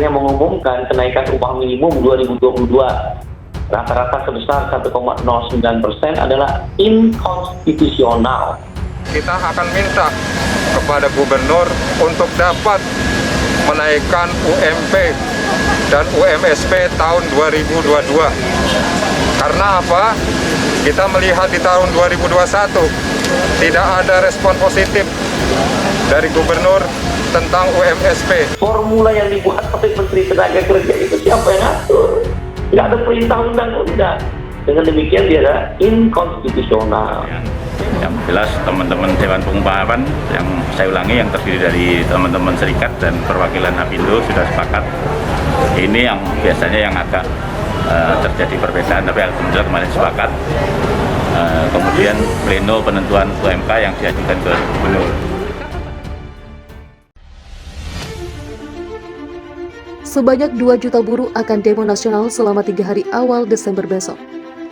yang mengumumkan kenaikan upah minimum 2022 rata-rata sebesar 1,09% adalah inkonstitusional. Kita akan minta kepada gubernur untuk dapat menaikkan UMP dan UMSP tahun 2022. Karena apa? Kita melihat di tahun 2021 tidak ada respon positif dari gubernur tentang UMSP. Formula yang dibuat oleh Menteri Tenaga Kerja itu siapa yang atur? Tidak ada perintah undang-undang. Dengan demikian dia adalah inkonstitusional. Yang jelas teman-teman Dewan Pengupahan yang saya ulangi yang terdiri dari teman-teman serikat dan perwakilan Apindo sudah sepakat. Ini yang biasanya yang agak terjadi perbedaan, tapi alhamdulillah kemarin sepakat. Kemudian pleno penentuan UMK yang diajukan ke gubernur. Sebanyak 2 juta buruh akan demo nasional selama 3 hari awal Desember besok.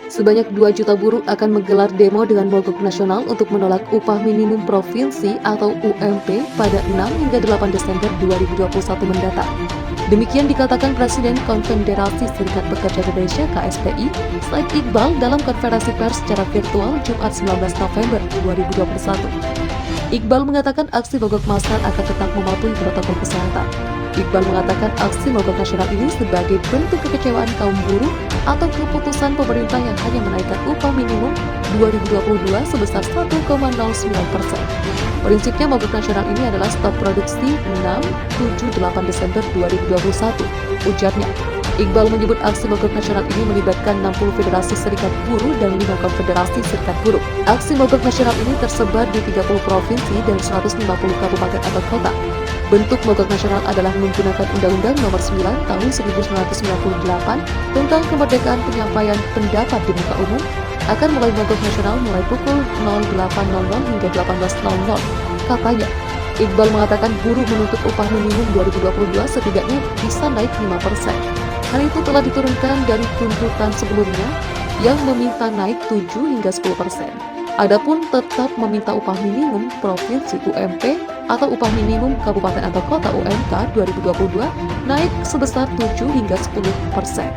Sebanyak 2 juta buruh akan menggelar demo dengan mogok nasional untuk menolak upah minimum provinsi atau UMP pada 6 hingga 8 Desember 2021 mendatang. Demikian dikatakan Presiden Konfederasi Serikat Pekerja Indonesia KSPI, Said Iqbal dalam konferensi pers secara virtual Jumat 19 November 2021. Iqbal mengatakan aksi mogok massal akan tetap mematuhi protokol kesehatan. Iqbal mengatakan aksi mogok nasional ini sebagai bentuk kekecewaan kaum buruh atau keputusan pemerintah yang hanya menaikkan upah minimum 2022 sebesar 1,09%. Prinsipnya mogok nasional ini adalah stop produksi 6, 7, 8 Desember 2021, ujarnya. Iqbal menyebut aksi mogok nasional ini melibatkan 60 federasi serikat buruh dan 5 konfederasi serikat buruh. Aksi mogok nasional ini tersebar di 30 provinsi dan 150 kabupaten atau kota. Bentuk mogok nasional adalah menggunakan Undang-Undang Nomor 9 Tahun 1998 tentang kemerdekaan penyampaian pendapat di muka umum akan mulai mogok nasional mulai pukul 08.00 hingga 18.00. Katanya, Iqbal mengatakan buruh menuntut upah minimum 2022 setidaknya bisa naik 5%. Hal itu telah diturunkan dari tuntutan sebelumnya yang meminta naik 7 hingga 10%. Adapun tetap meminta upah minimum provinsi UMP atau upah minimum kabupaten atau kota UMK 2022 naik sebesar 7 hingga 10%.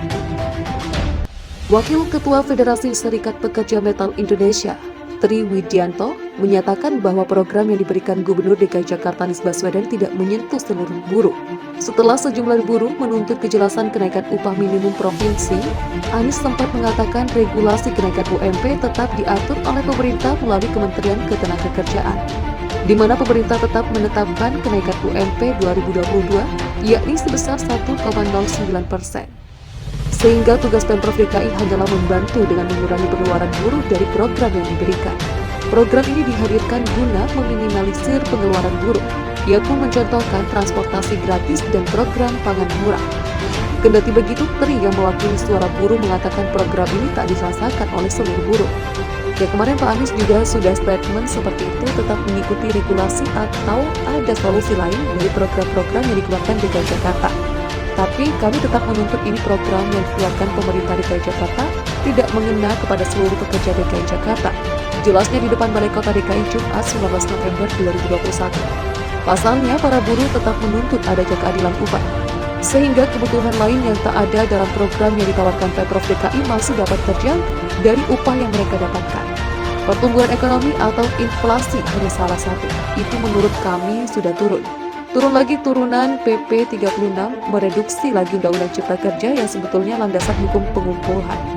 Wakil Ketua Federasi Serikat Pekerja Metal Indonesia, Tri Widianto, menyatakan bahwa program yang diberikan Gubernur DKI Jakarta Anies Baswedan tidak menyentuh seluruh buruh. Setelah sejumlah buruh menuntut kejelasan kenaikan upah minimum provinsi, Anies sempat mengatakan regulasi kenaikan UMP tetap diatur oleh pemerintah melalui Kementerian Ketenagakerjaan, di mana pemerintah tetap menetapkan kenaikan UMP 2022 yakni sebesar 1,09%. Sehingga tugas Pemprov DKI hanyalah membantu dengan mengurangi pengeluaran buruh dari program yang diberikan. Program ini dihadirkan guna meminimalisir pengeluaran buruh. Ia pun mencontohkan transportasi gratis dan program pangan murah. Kendati begitu, Tri yang mewakili suara buruh mengatakan program ini tak dirasakan oleh seluruh buruh. Ya, kemarin Pak Anies juga sudah statement seperti itu, tetap mengikuti regulasi atau ada solusi lain dari program-program yang dikeluarkan DKI Jakarta. Tapi kami tetap menuntut ini program yang dikeluarkan pemerintah DKI Jakarta tidak mengena kepada seluruh pekerja DKI Jakarta. Jelasnya di depan Balai Kota DKI Jumat 19 November 2021. Pasalnya, para buruh tetap menuntut adanya keadilan upah, sehingga kebutuhan lain yang tak ada dalam program yang ditawarkan Pemprov DKI masih dapat terjangkau dari upah yang mereka dapatkan. Pertumbuhan ekonomi atau inflasi hanya salah satu. Itu menurut kami sudah turun. Turun lagi turunan PP 36 mereduksi lagi Undang-Undang Cipta Kerja yang sebetulnya landasan hukum pengumpulan.